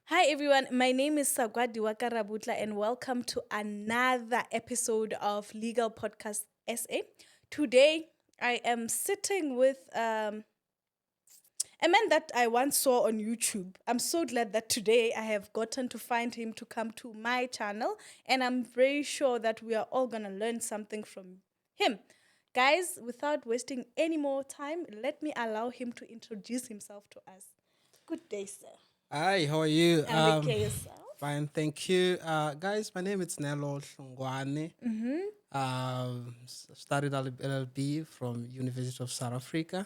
Hi everyone, my name is Sagwadi Wakarabutla and welcome to another episode of Legal Podcast SA. Today I am sitting with a man that I once saw on YouTube. I'm so glad that today I have gotten to find him to come to my channel, and I'm very sure that we are all going to learn something from him. Guys, without wasting any more time, let me allow him to introduce himself to us. Good day, sir. Hi, how are you? I'm okay, yourself. Fine, thank you. Guys, my name is Nello Shungwane. Studied LLB from University of South Africa.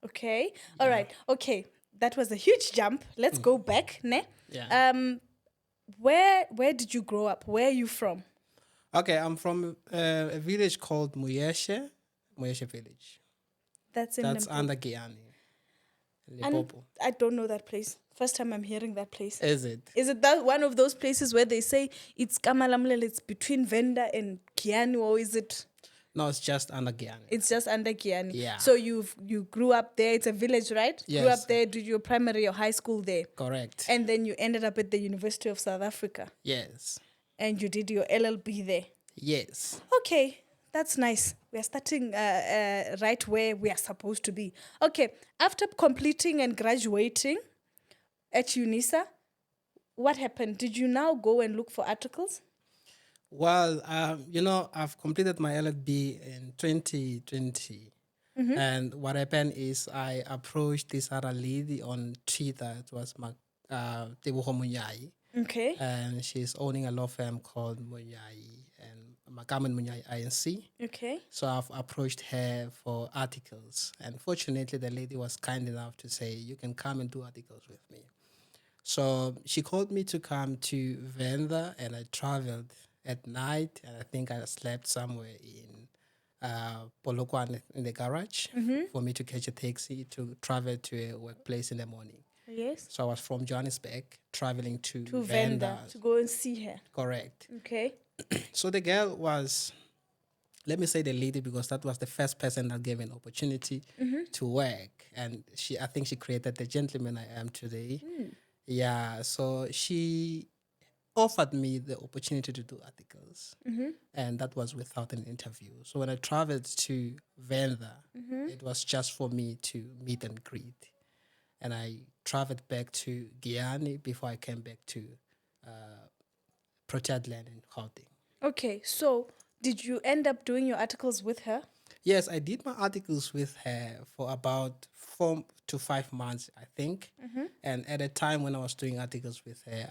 Okay. All right. Okay. That was a huge jump. Let's go back, ne? Yeah. Where did you grow up? Where are you from? Okay, I'm from a village called Muyeshe village. That's in That's Limpopo. under Guyana, And Limpopo. I don't know that place. First time I'm hearing that place. Is it? Is it that one of those places where they say it's Kamalamlel, it's between Venda and Kiani, or is it? No, it's just under Guyana. It's just under Kiani. Yeah. So you grew up there. It's a village, right? Grew Yes. up there, did your primary or high school there. Correct. And then you ended up at the University of South Africa. Yes. And you did your LLB there. Yes. Okay, that's nice. We are starting right where we are supposed to be. Okay, after completing and graduating at UNISA, what happened? Did you now go and look for articles? Well, I've completed my LLB in 2020. And what happened is I approached this other lady on Twitter. It was Tebogo Munyai. Okay. And she's owning a law firm called Munyai and Makaman Munyai INC. Okay. So I've approached her for articles. And fortunately, the lady was kind enough to say, you can come and do articles with me. So she called me to come to Venda, and I traveled at night, and I think I slept somewhere in Polokwane in the garage for me to catch a taxi to travel to a workplace in the morning. Yes. So I was from Johannesburg traveling to To Venda. Venda to go and see her. Correct. Okay. So the girl was, let me say the lady, because that was the first person that gave an opportunity to work. And I think she created the gentleman I am today. Yeah, so she offered me the opportunity to do articles, and that was without an interview. So when I traveled to Venda, it was just for me to meet and greet. And I traveled back to Guyana before I came back to Protead Land in Gauteng. Okay, so did you end up doing your articles with her? Yes, I did my articles with her for about 4 to 5 months, I think. And at the time when I was doing articles with her,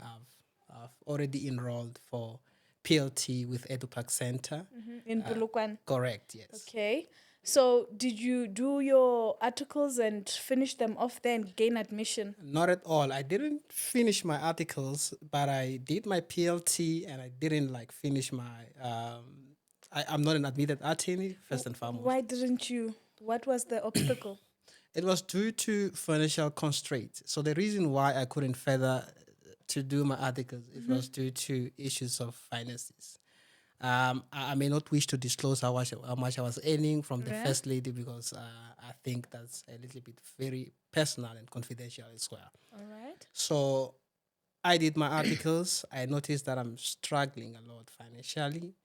I've already enrolled for PLT with EduPark Center. In Polokwane? Correct, yes. Okay. So did you do your articles and finish them off there and gain admission? Not at all. I didn't finish my articles, but I did my PLT, and I didn't finish my. I'm not an admitted attorney, first and foremost. Why didn't you? What was the obstacle? It was due to financial constraints. So the reason why I couldn't further to do my articles, it was due to issues of finances. I may not wish to disclose how much I was earning from the first lady, because I think that's a little bit very personal and confidential as well. All right. So I did my articles. I noticed that I'm struggling a lot financially.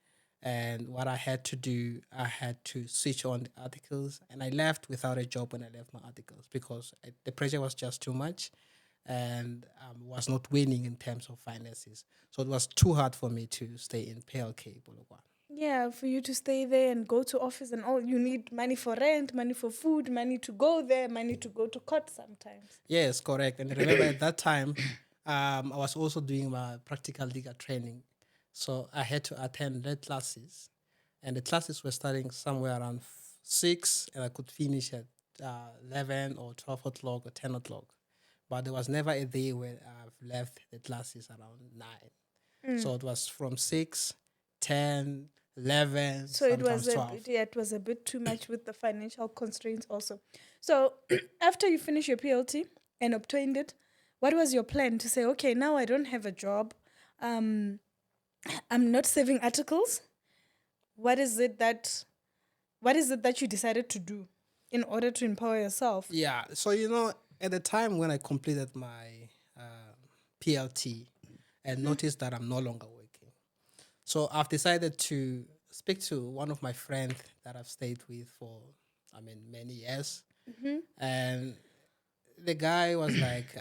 And what I had to do, I had to switch on the articles. And I left without a job when I left my articles, because the pressure was just too much, and was not winning in terms of finances. So it was too hard for me to stay in PLK Polokwane. Yeah, for you to stay there and go to office and all, you need money for rent, money for food, money to go there, money to go to court sometimes. Yes, correct. And remember at that time, I was also doing my practical legal training. So I had to attend late classes. And the classes were starting somewhere around 6, and I could finish at 11 or 12 o'clock or 10 o'clock. But there was never a day where I've left the classes around 9. So it was from 6, 10, 11, So it sometimes was 12. it was a bit too much with the financial constraints also. So after you finish your PLT and obtained it, what was your plan to say, okay, now I don't have a job, I'm not saving articles? What is it that you decided to do in order to empower yourself? Yeah. So, at the time when I completed my PLT and noticed that I'm no longer working. So I've decided to speak to one of my friends that I've stayed with for, many years. And the guy was like,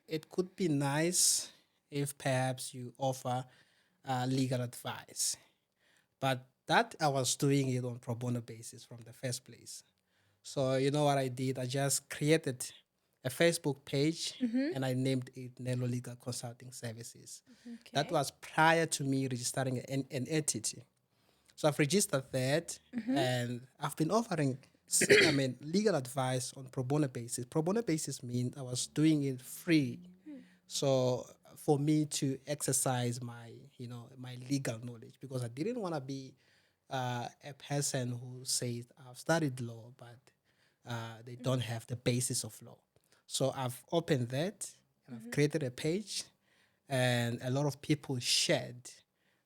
it could be nice if perhaps you offer legal advice. But that I was doing it on pro bono basis from the first place. So you know what I did? I just created a Facebook page and I named it Nelo Legal Consulting Services. That Okay. was prior to me registering an entity. So I've registered that and I've been offering legal advice on pro bono basis. Pro bono basis means I was doing it free. So for me to exercise my legal knowledge, because I didn't want to be a person who says I've studied law, but they don't have the basis of law. So I've opened that and I've created a page, and a lot of people shared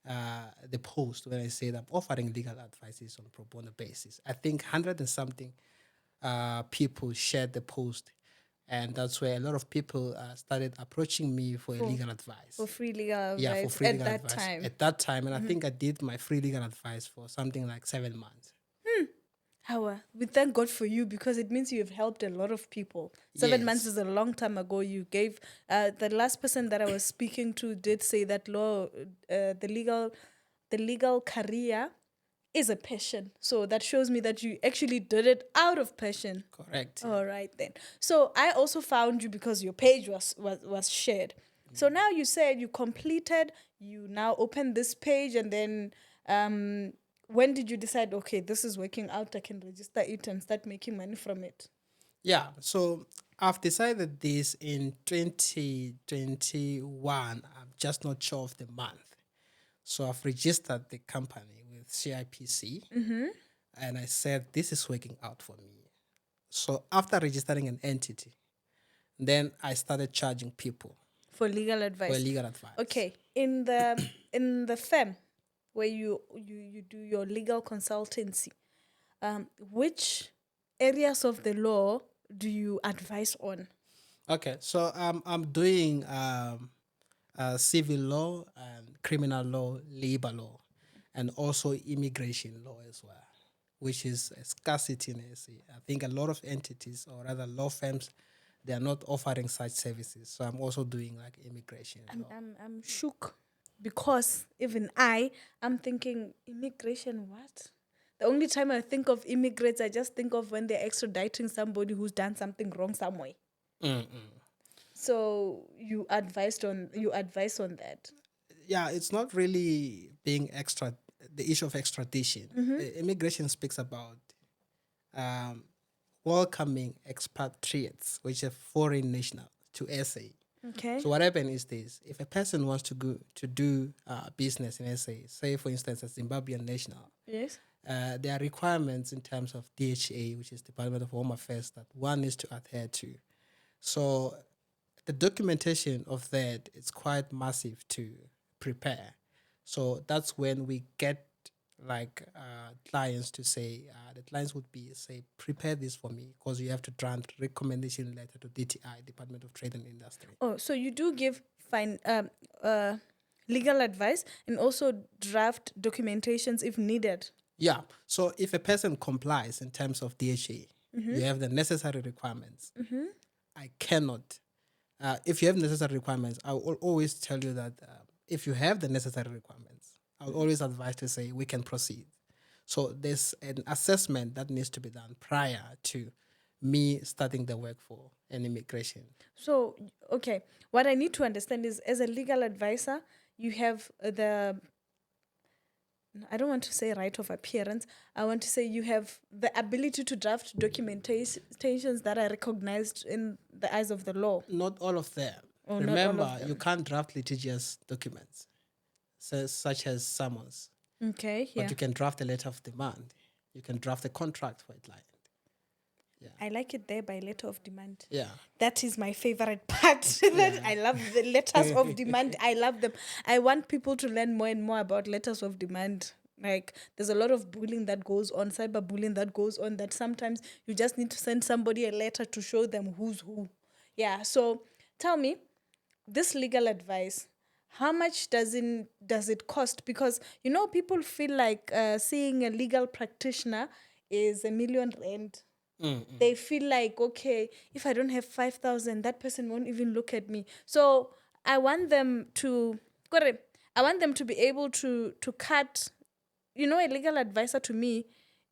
the post when I said I'm offering legal advices on pro bono basis. I think 100 and something people shared the post, and that's where a lot of people started approaching me for a legal advice. For free legal Yeah, for advice free at legal that advice time. at that time, and I think I did my free legal advice for something like 7 months. Hawa, we thank God for you, because it means you have helped a lot of people. 7 months Yes. is a long time ago. You gave the last person that I was speaking to did say that law, the legal career is a passion. So that shows me that you actually did it out of passion. Correct. All right then. So I also found you because your page was shared. So now you said you completed, you now open this page, and then when did you decide, okay, this is working out, I can register it and start making money from it? Yeah. So I've decided this in 2021. I'm just not sure of the month. So I've registered the company with CIPC, and I said this is working out for me. So after registering an entity, then I started charging people For legal for advice. legal advice. Okay. In the firm where you do your legal consultancy, which areas of the law do you advise on? Okay, so I'm doing civil law and criminal law, labor law, and also immigration law as well, which is a scarcity in SA. I think a lot of entities, or rather law firms, they are not offering such services. So I'm also doing like immigration law. I'm shook, because even I'm thinking, immigration, what? The only time I think of immigrants, I just think of when they're extraditing somebody who's done something wrong somewhere. So you advise on that. Yeah, it's not really being extra, the issue of extradition. Immigration speaks about um, welcoming expatriates, which are foreign national, to SA. Okay. So what happened is this: if a person wants to go to do business in SA, say for instance a Zimbabwean national, Yes. there are requirements in terms of DHA, which is Department of Home Affairs, that one needs to adhere to. So the documentation of that is quite massive to prepare. So that's when we get like clients to say, the clients would be say, prepare this for me, because you have to draft recommendation letter to DTI, Department of Trade and Industry. Oh, so you do give legal advice and also draft documentations if needed. Yeah. So if a person complies in terms of DHA, you have the necessary requirements. I cannot. If you have necessary requirements, I will always tell you that if you have the necessary requirements, I will always advise to say we can proceed. So there's an assessment that needs to be done prior to me starting the work for an immigration. So, okay, what I need to understand is, as a legal advisor, you have I don't want to say right of appearance. I want to say you have the ability to draft documentations that are recognized in the eyes of the law. Not all of them. Or not all Remember, of them. you can't draft litigious documents, such as summons. Okay, yeah. But you can draft a letter of demand. You can draft a contract for a client. I like it there by letter of demand. Yeah. That is my favorite part. I love the letters of demand. I love them. I want people to learn more and more about letters of demand. Like, there's a lot of bullying that goes on, cyberbullying that goes on, that sometimes you just need to send somebody a letter to show them who's who. Yeah. So tell me, this legal advice, how much does it cost? Because people feel like seeing a legal practitioner is R1,000,000. They feel like, okay, if I don't have 5,000, that person won't even look at me. So I want them to, correct, I want them to be able to cut. A legal advisor to me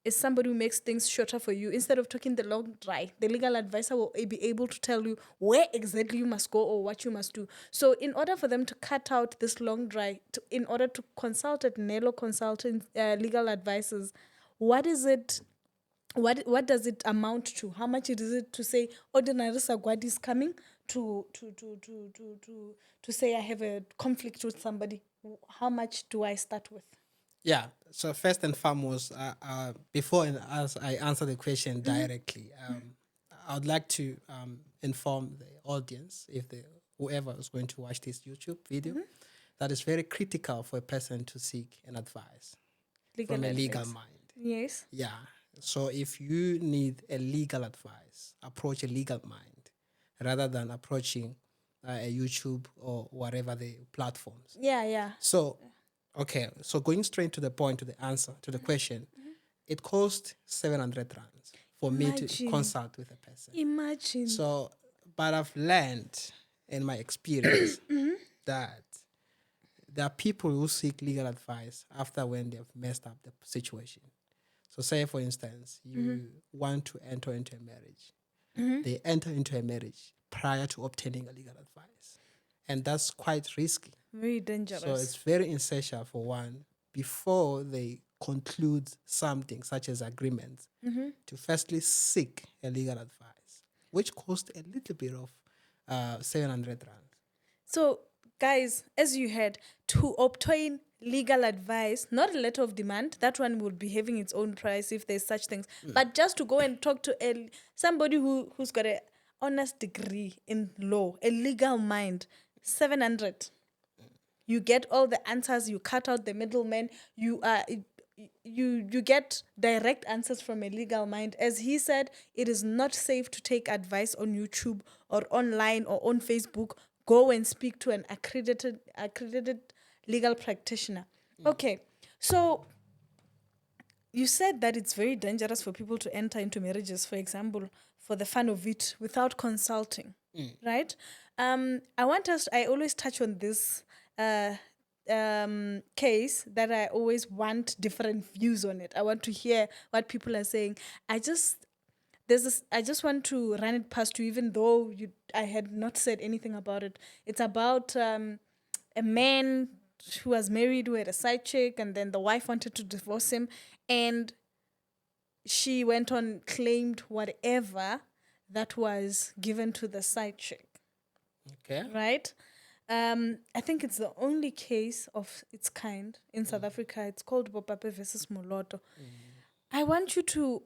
is somebody who makes things shorter for you. Instead of taking the long dry, the legal advisor will be able to tell you where exactly you must go or what you must do. So in order for them to cut out this long dry, in order to consult at Nelo Consultant legal advisors, what is it? What does it amount to? How much is it to say ordinary Sagwadi is coming to say I have a conflict with somebody? How much do I start with? Yeah. So first and foremost, before as I answer the question directly, I would like to inform the audience, if whoever is going to watch this YouTube video, that it's very critical for a person to seek an advice from a legal advice. mind. Yes. Yeah. So if you need a legal advice, approach a legal mind rather than approaching a YouTube or whatever the platforms. Yeah. So, okay. So going straight to the point, to the answer, to the question, it cost 700 rands for me to Imagine. consult with a person. Imagine. So, but I've learned in my experience that there are people who seek legal advice after when they've messed up the situation. So say, for instance, you want to enter into a marriage. They enter into a marriage prior to obtaining a legal advice. And that's quite risky. Very dangerous. So it's very essential for one, before they conclude something such as agreements, to firstly seek a legal advice, which costs a little bit of 700 rand. So, guys, as you heard, to obtain legal advice, not a letter of demand, that one would be having its own price if there's such things, but just to go and talk to somebody who's got an honest degree in law, a legal mind, 700. You get all the answers, you cut out the middleman, you get direct answers from a legal mind. As he said, it is not safe to take advice on YouTube or online or on Facebook. Go and speak to an accredited legal practitioner. Okay, so you said that it's very dangerous for people to enter into marriages, for example, for the fun of it without consulting, right? I always touch on this case that I always want different views on it. I want to hear what people are saying. I just want to run it past you, even though I had not said anything about it. It's about a man who was married, who had a side chick, and then the wife wanted to divorce him, and she went on, claimed whatever that was given to the side chick. Okay. Right? I think it's the only case of its kind in South Africa. It's called Bopape versus Moloto. I want you to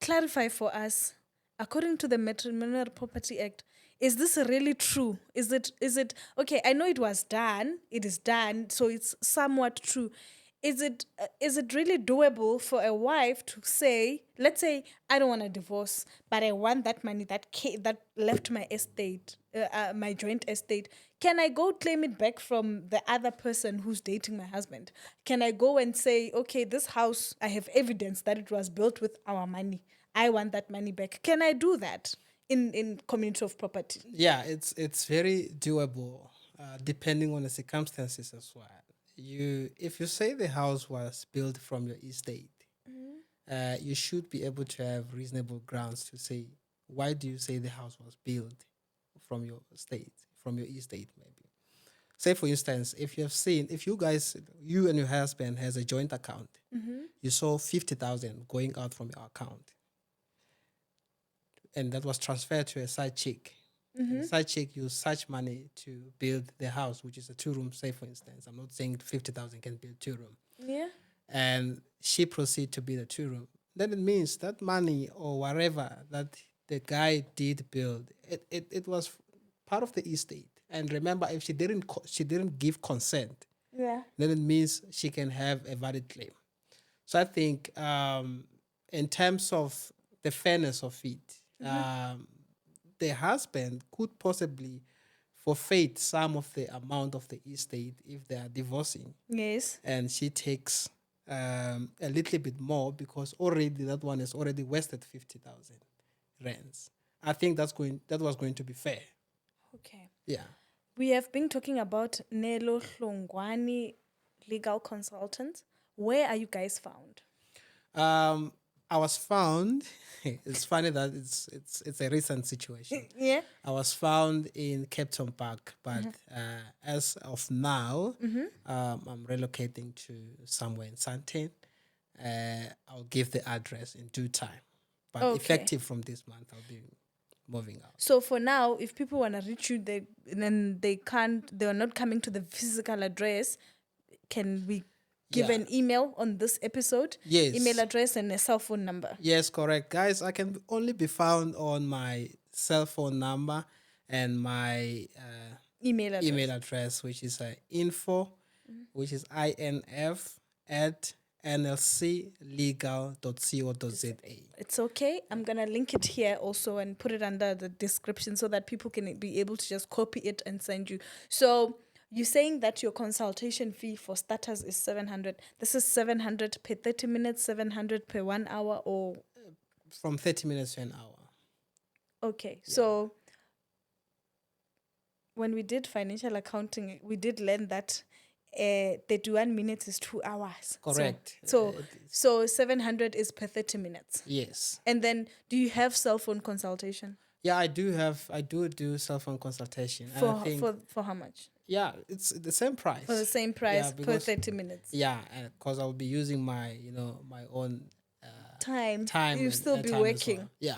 clarify for us, according to the Matrimonial Property Act, is this really true? Is it okay? I know it was done. It is done, so it's somewhat true. Is it really doable for a wife to say, let's say, I don't want a divorce, but I want that money that left my estate, my joint estate. Can I go claim it back from the other person who's dating my husband? Can I go and say, okay, this house, I have evidence that it was built with our money. I want that money back. Can I do that in community of property? Yeah, it's very doable, depending on the circumstances as well. If you say the house was built from your estate, you should be able to have reasonable grounds to say, why do you say the house was built from your estate maybe. Say for instance, if you and your husband has a joint account, you saw 50,000 going out from your account, and that was transferred to a side chick. And the side chick used such money to build the house, which is a 2-room, say for instance. I'm not saying 50,000 can build 2-room. Yeah. And she proceed to build a 2-room. Then it means that money or whatever that the guy did build, it was part of the estate. And remember, if she didn't give consent, then it means she can have a valid claim. So I think in terms of the fairness of it, the husband could possibly forfeit some of the amount of the estate if they are divorcing, Yes. and she takes a little bit more because already that one is already wasted 50,000 rands. I think that was going to be fair. Okay. Yeah. We have been talking about Nelo Hlongwani legal consultants. Where are you guys found? I was found. It's funny that it's a recent situation. Yeah. I was found in Cape Town Park, but as of now, I'm relocating to somewhere in Sandton. I'll give the address in due time, but Okay. effective from this month, I'll be moving out. So for now, if people want to reach you, they're not coming to the physical address. Can we give Yeah. an email on this episode? Yes. Email address and a cell phone number. Yes, correct. Guys, I can only be found on my cell phone number and my Email address. address, which is info, which is inf at nlclegal.co.za. It's okay. I'm going to link it here also and put it under the description so that people can be able to just copy it and send you. So you're saying that your consultation fee for starters is 700. This is 700 per 30 minutes, 700 per 1 hour, or From 30 minutes to an hour. okay. So when we did financial accounting, we did learn that 31 minutes is 2 hours. Correct. So 700 is per 30 minutes. Yes. And then do you have cell phone consultation? Yeah, I do do cell phone consultation. And I think, For how much? yeah, it's the same price. For the same price per because- 30 minutes. Yeah, because I'll be using my own Time. time. You'll and still be airtime as working. well. Yeah.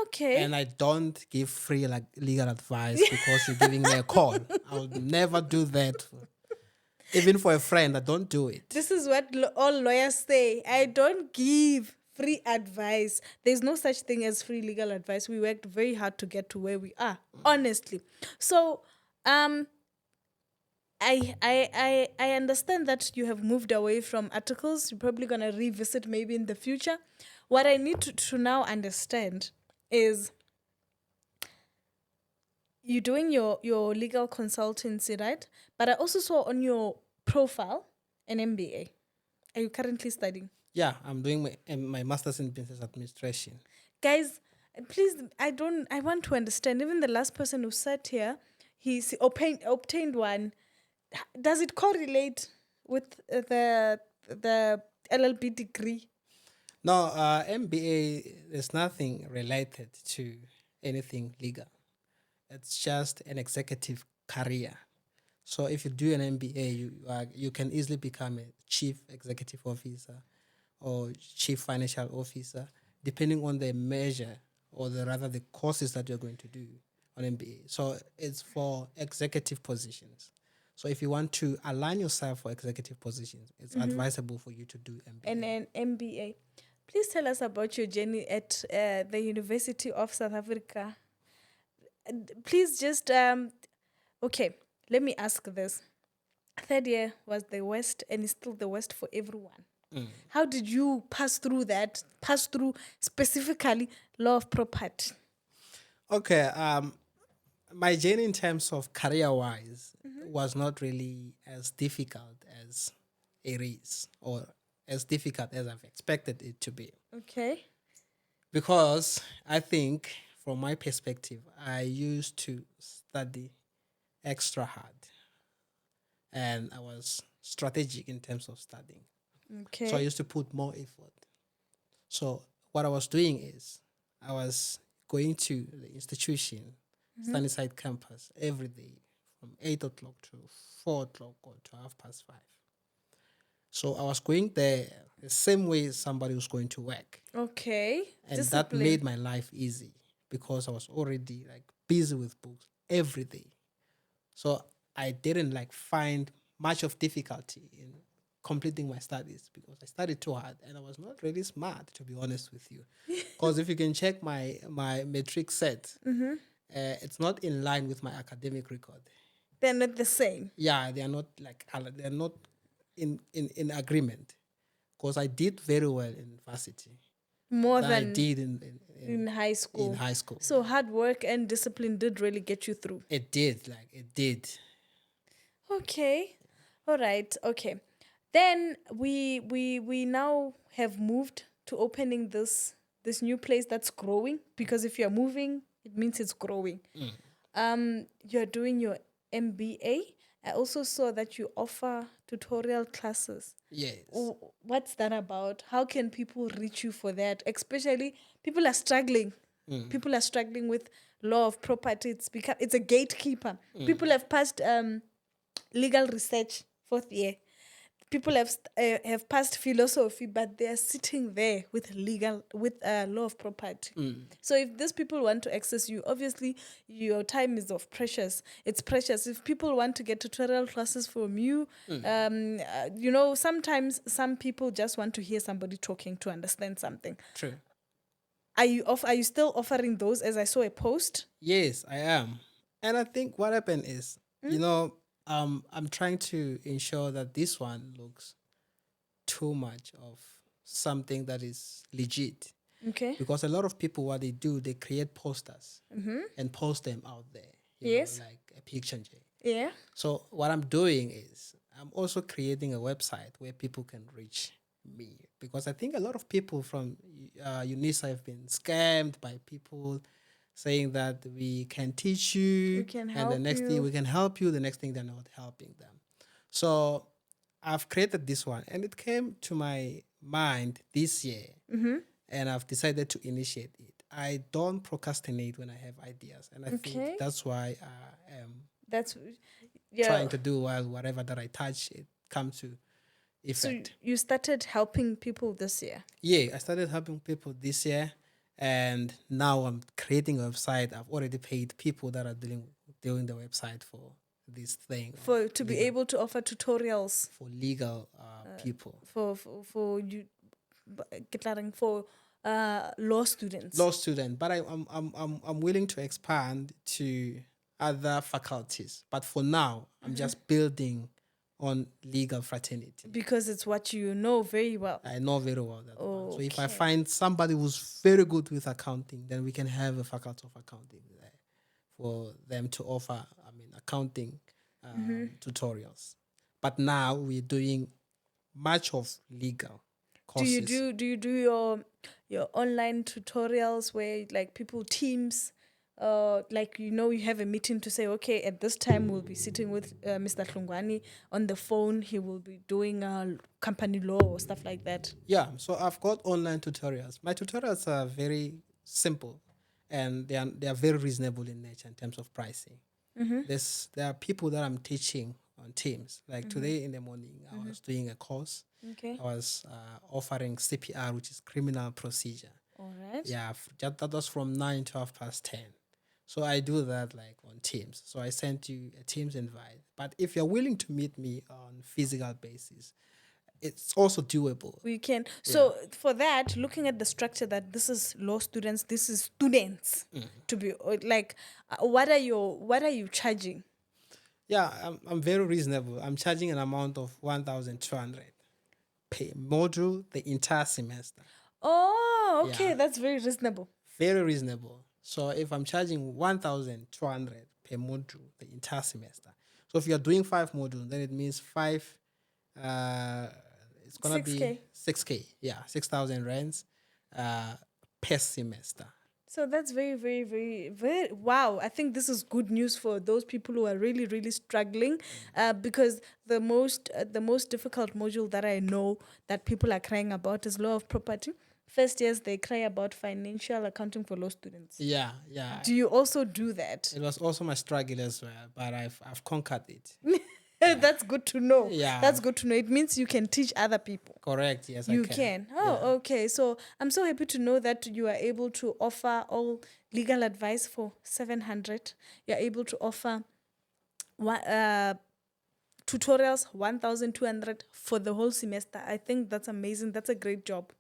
Okay. And I don't give free legal advice because you're giving me a call. I would never do that. Even for a friend, I don't do it. This is what all lawyers say. I don't give free advice. There's no such thing as free legal advice. We worked very hard to get to where we are, honestly. So, I understand that you have moved away from articles. You're probably going to revisit maybe in the future. What I need to now understand is you're doing your legal consultancy, right? But I also saw on your profile an MBA. Are you currently studying? Yeah, I'm doing my master's in business administration. Guys, please, I want to understand. Even the last person who sat here, he obtained one. Does it correlate with the LLB degree? No, MBA, there's nothing related to anything legal. It's just an executive career. So if you do an MBA, you can easily become a chief executive officer or chief financial officer, depending on the measure or rather the courses that you're going to do on MBA. So it's for executive positions. So if you want to align yourself for executive positions, it's advisable for you to do MBA. And an MBA. Please tell us about your journey at the University of South Africa. Please just, okay, let me ask this. Third year was the worst and it's still the worst for everyone. How did you pass through that? Pass through specifically law of property? Okay, my journey in terms of career-wise was not really as difficult as it is or as difficult as I've expected it to be. Okay. Because I think, from my perspective, I used to study extra hard. And I was strategic in terms of studying. Okay. So I used to put more effort. So what I was doing is I was going to the institution, Sunnyside campus, every day from 8 o'clock to 4 o'clock or to 5:30. So I was going there the same way somebody was going to work. Okay. And Discipline. that made my life easy because I was already busy with books every day. So I didn't find much of difficulty in completing my studies because I studied too hard and I was not really smart, to be honest with you. Because if you can check my matric set, it's not in line with my academic record. They're not the same. Yeah, they are not they're not in agreement. Because I did very well in varsity. More than I than did in in high school. In high school. So hard work and discipline did really get you through. It did, it did. Okay. All right. Okay. Then we now have moved to opening this new place that's growing, because if you're moving, it means it's growing. You're doing your MBA. I also saw that you offer tutorial classes. Yes. What's that about? How can people reach you for that? Especially people are struggling. People are struggling with law of property. It's a gatekeeper. People have passed legal research 4th year. People have passed philosophy, but they are sitting there with law of property. So if these people want to access you, obviously your time is of precious. It's precious. If people want to get tutorial classes from you, sometimes some people just want to hear somebody talking to understand something. True. Are you still offering those? As I saw a post. Yes, I am. And I think what happened is, I'm trying to ensure that this one looks too much of something that is legit. Okay. Because a lot of people, what they do, they create posters and post them out there. Yes. Like a picture. Yeah. So what I'm doing is I'm also creating a website where people can reach me. Because I think a lot of people from UNISA have been scammed by people saying that we can teach you, We can and help the next you. thing we can help you, the next thing they're not helping them. So I've created this one, and it came to my mind this year, and I've decided to initiate it. I don't procrastinate when I have ideas, and I think that's why I am That's trying to do whatever that I touch, it comes to effect. So you started helping people this year? Yeah, I started helping people this year, and now I'm creating a website. I've already paid people that are doing the website for this thing. To be able to offer tutorials for legal people. For law students. Law student, but I'm willing to expand to other faculties. But for now, I'm just building on legal fraternity. Because it's what you know very well. I know very well that one. So if I find somebody who's very good with accounting, then we can have a faculty of accounting there for them to offer, accounting tutorials. But now we're doing much of legal courses. Do you do your online tutorials where like people teams? You have a meeting to say, okay, at this time we'll be sitting with Mr. Hlungwani on the phone. He will be doing company law or stuff like that. Yeah, so I've got online tutorials. My tutorials are very simple, and they are very reasonable in nature in terms of pricing. There are people that I'm teaching on Teams. Like today in the morning, I was doing a course. Okay. I was offering CPR, which is criminal procedure. All right. Yeah, that was from 9 to 10:30. So I do that like on Teams. So I sent you a Teams invite. But if you're willing to meet me on physical basis, it's also doable. We can. So for that, looking at the structure that this is law students, this is students. To be like, what are you charging? Yeah, I'm very reasonable. I'm charging an amount of 1,200 per module the entire semester. Oh, okay, Yeah. that's very reasonable. Very reasonable. So if I'm charging 1,200 per module the entire semester, so if you're doing 5 modules, then it means 5. It's gonna 6K. be 6K. Yeah, 6,000 rands per semester. So that's very, very, very, very, wow. I think this is good news for those people who are really, really struggling, because the most difficult module that I know that people are crying about is law of property. First years, they cry about financial accounting for law students. Yeah. Do you also do that? It was also my struggle as well, but I've conquered it. That's good to know. Yeah. That's good to know. It means you can teach other people. Correct. Yes, You I can. Oh, okay. So I'm so happy to know that you are able to offer all legal advice for 700. You're able to offer tutorials 1,200 for the whole semester. I think that's amazing. That's a great job.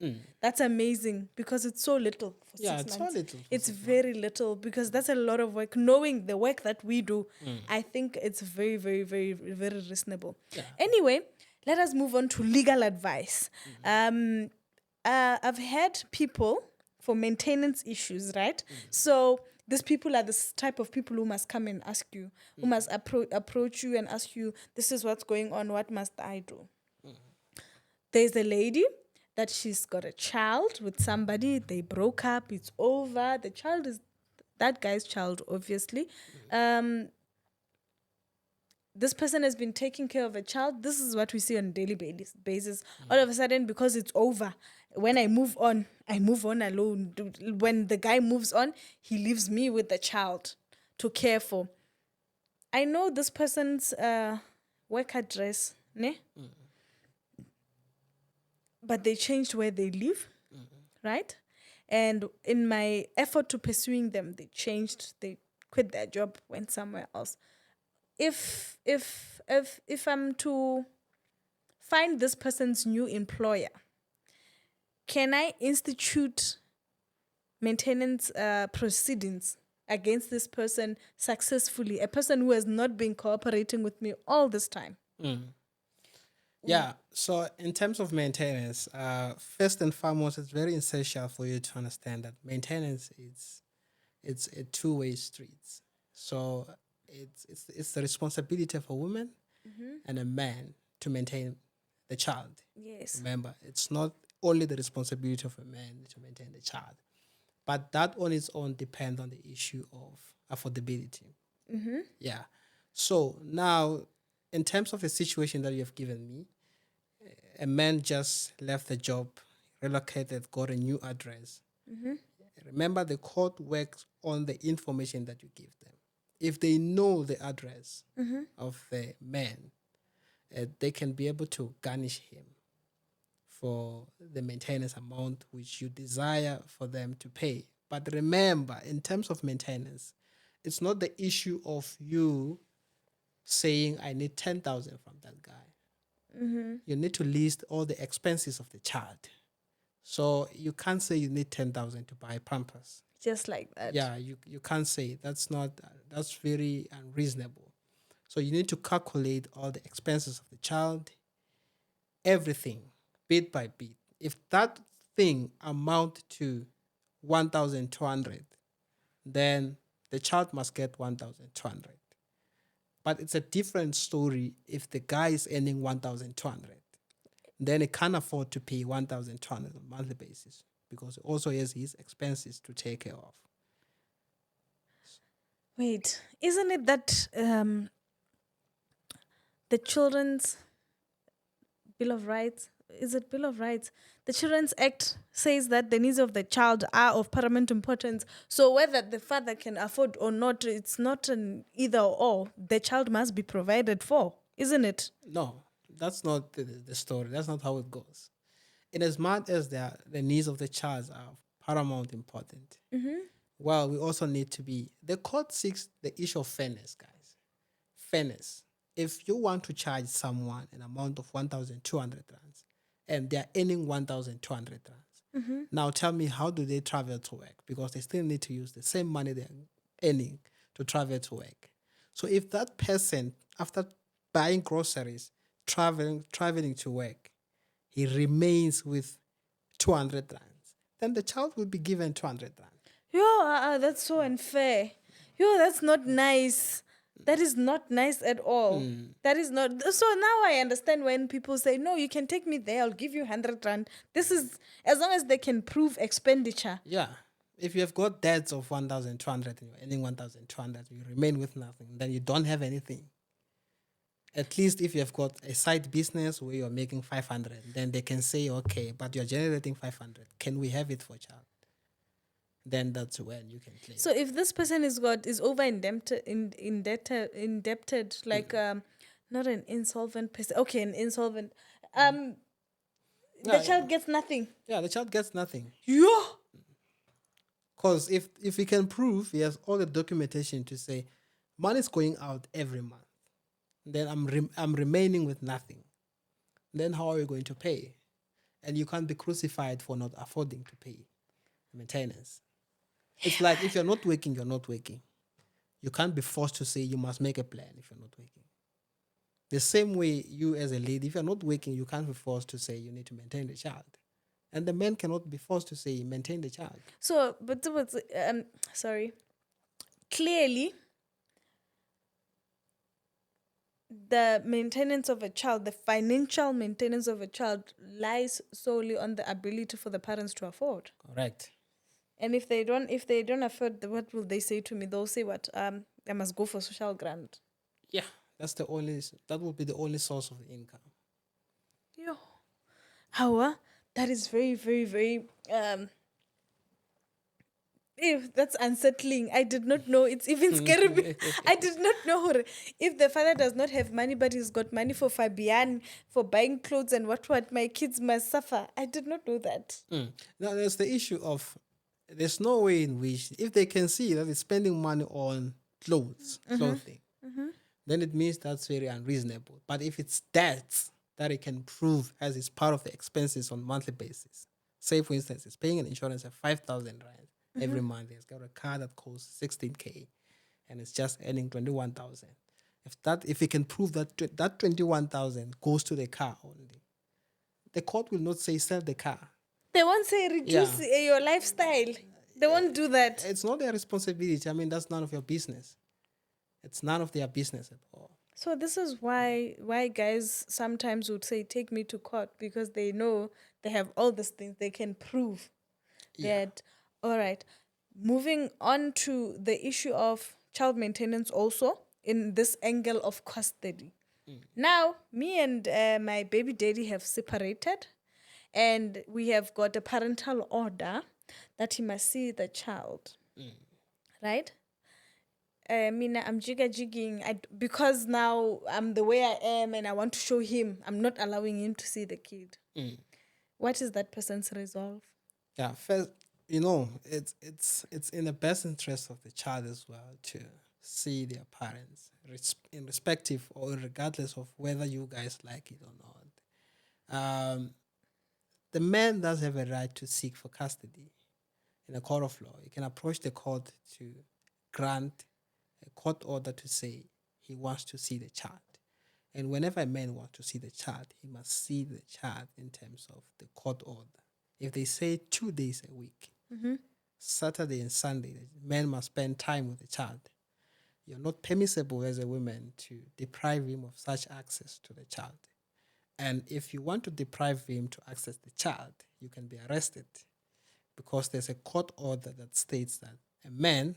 That's amazing because it's so little for 6 months. It's so little. It's very little because that's a lot of work. Knowing the work that we do, I think it's very, very, very, very reasonable. Yeah. Anyway, let us move on to legal advice. I've had people for maintenance issues, right? So these people are the type of people who must come and ask you, who must approach you and ask you, this is what's going on, what must I do? There's a lady that she's got a child with somebody, they broke up, it's over. The child is that guy's child, obviously. This person has been taking care of a child. This is what we see on a daily basis. All of a sudden, because it's over, when I move on alone. When the guy moves on, he leaves me with the child to care for. I know this person's work address, ne? But they changed where they live, right? And in my effort to pursuing them, they quit their job, went somewhere else. If I'm to find this person's new employer, can I institute maintenance proceedings against this person successfully? A person who has not been cooperating with me all this time. Yeah. So in terms of maintenance, first and foremost, it's very essential for you to understand that maintenance it's a two-way street. So it's the responsibility of a woman and a man to maintain the child. Yes. Remember, it's not only the responsibility of a man to maintain the child, but that on its own depends on the issue of affordability. Yeah. So now, in terms of the situation that you have given me, a man just left the job, relocated, got a new address. Remember, the court works on the information that you give them. If they know the address of the man, they can be able to garnish him for the maintenance amount which you desire for them to pay. But remember, in terms of maintenance, it's not the issue of you saying, I need 10,000 from that guy. You need to list all the expenses of the child. So you can't say you need 10,000 to buy Pampers. Just like that. Yeah, you can't say that's very unreasonable. So you need to calculate all the expenses of the child, everything, bit by bit. If that thing amount to 1,200, then the child must get 1,200. But it's a different story if the guy is earning 1,200. Then he can't afford to pay 1,200 on a monthly basis because he also has his expenses to take care of. Wait, isn't it that the Children's Bill of Rights, is it Bill of Rights? The Children's Act says that the needs of the child are of paramount importance. So whether the father can afford or not, it's not an either or. The child must be provided for, isn't it? No, that's not the story. That's not how it goes. In as much as the needs of the child are of paramount important, well, we also need to be, the court seeks the issue of fairness, guys. Fairness. If you want to charge someone an amount of 1,200 rands and they are earning 1,200 rands, now tell me, how do they travel to work? Because they still need to use the same money they're earning to travel to work. So if that person, after buying groceries, traveling to work, he remains with 200 rands, then the child will be given 200 rands. Yo, that's so unfair. Yo, that's not nice. That is not nice at all. That is not. So now I understand when people say, no, you can take me there, I'll give you 100 rand. This is, as long as they can prove expenditure. Yeah. If you have got debts of 1,200 and you're earning 1,200, you remain with nothing, then you don't have anything. At least if you have got a side business where you're making 500, then they can say, okay, but you're generating 500. Can we have it for a child? Then that's when you can claim. So if this person is over indebted, like not an insolvent person. Okay, an insolvent. The child gets nothing. Yeah, the child gets nothing. Yeah. Because if he can prove he has all the documentation to say money is going out every month, then I'm remaining with nothing. Then how are you going to pay? And you can't be crucified for not affording to pay maintenance. It's like if you're not working, you're not working. You can't be forced to say you must make a plan if you're not working. The same way you as a lady, if you're not working, you can't be forced to say you need to maintain the child. And the man cannot be forced to say maintain the child. So, but it was, sorry. Clearly, the maintenance of a child, the financial maintenance of a child, lies solely on the ability for the parents to afford. Correct. And if they don't afford, what will they say to me? They'll say, "What? I must go for social grant." Yeah, that will be the only source of income. Yo, how? That is very, very, very. That's unsettling. I did not know. It's even scary. I did not know if the father does not have money, but he's got money for Fabian, for buying clothes and what my kids must suffer. I did not know that. Now there's the issue of there's no way in which if they can see that it's spending money on clothing, then it means that's very unreasonable. But if it's debts that it can prove as it's part of the expenses on monthly basis, say for instance, it's paying an insurance of 5,000 rand every month. It's got a car that costs 16K and it's just earning 21,000. If it can prove that that 21,000 goes to the car only, the court will not say sell the car. They won't say reduce your lifestyle. They won't do that. It's not their responsibility. I mean, that's none of your business. It's none of their business at all. So this is why guys sometimes would say take me to court, because they know they have all these things they can prove. That all right. Moving on to the issue of child maintenance also in this angle of custody. Now, me and my baby daddy have separated, and we have got a parental order that he must see the child. Right? Mina, I'm jigging because now I'm the way I am and I want to show him. I'm not allowing him to see the kid. What is that person's resolve? Yeah, first, it's in the best interest of the child as well to see their parents, in respective or regardless of whether you guys like it or not. The man does have a right to seek for custody in a court of law. He can approach the court to grant a court order to say he wants to see the child. And whenever a man wants to see the child, he must see the child in terms of the court order. If they say 2 days a week, Saturday and Sunday, the man must spend time with the child. You're not permissible as a woman to deprive him of such access to the child. And if you want to deprive him to access the child, you can be arrested, because there's a court order that states that a man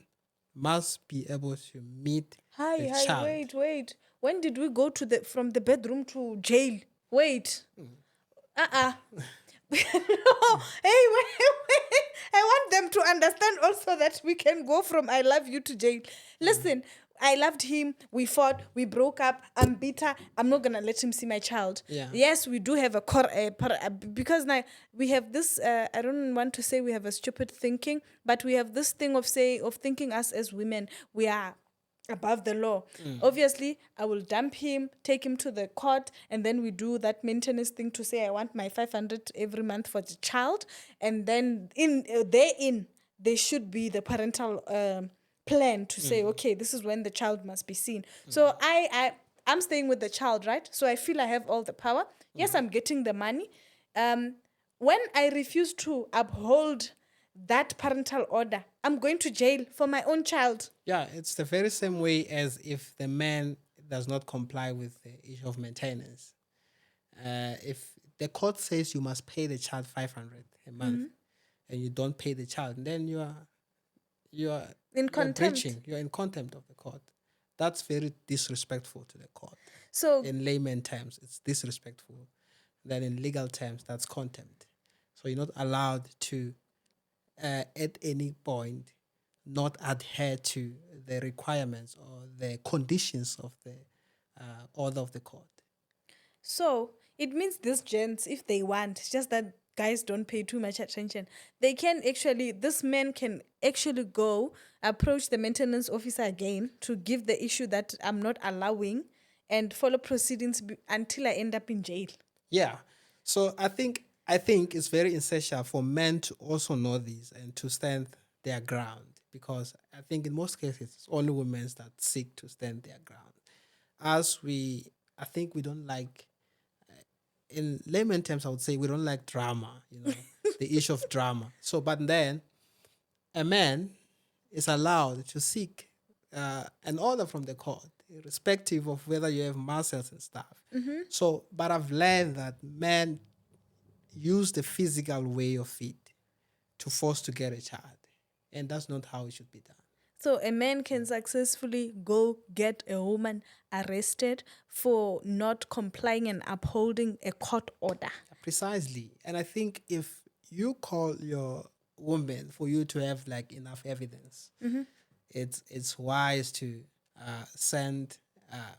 must be able to meet the child. Wait. When did we go from the bedroom to jail? Wait. No. Hey, wait. I want them to understand also that we can go from I love you to jail. Listen, I loved him. We fought. We broke up. I'm bitter. I'm not gonna let him see my child. Yeah. Yes, we do have because now we have this. I don't want to say we have a stupid thinking, but we have this thing of thinking us as women we are above the law. Obviously, I will dump him, take him to the court, and then we do that maintenance thing to say I want my 500 every month for the child, and then there should be the parental plan to say, okay, this is when the child must be seen. So I'm staying with the child, right? So I feel I have all the power. Yes, I'm getting the money. When I refuse to uphold that parental order, I'm going to jail for my own child. Yeah, it's the very same way as if the man does not comply with the issue of maintenance. If the court says you must pay the child 500 a month and you don't pay the child, then you are in contempt. You're in contempt of the court. That's very disrespectful to the court. So in layman terms, it's disrespectful. Then in legal terms, that's contempt. So you're not allowed to at any point not adhere to the requirements or the conditions of the order of the court. So it means these gents, if they want, it's just that guys don't pay too much attention. This man can actually go approach the maintenance officer again to give the issue that I'm not allowing and follow proceedings until I end up in jail. Yeah. So I think it's very essential for men to also know this and to stand their ground, because I think in most cases it's only women that seek to stand their ground. I think we don't like, in layman terms, I would say we don't like drama, the issue of drama. So, but then a man is allowed to seek an order from the court, irrespective of whether you have muscles and stuff. So, but I've learned that men use the physical way of it to force to get a child, and that's not how it should be done. So a man can successfully go get a woman arrested for not complying and upholding a court order. Precisely. And I think if you call your woman for you to have like enough evidence, it's wise to send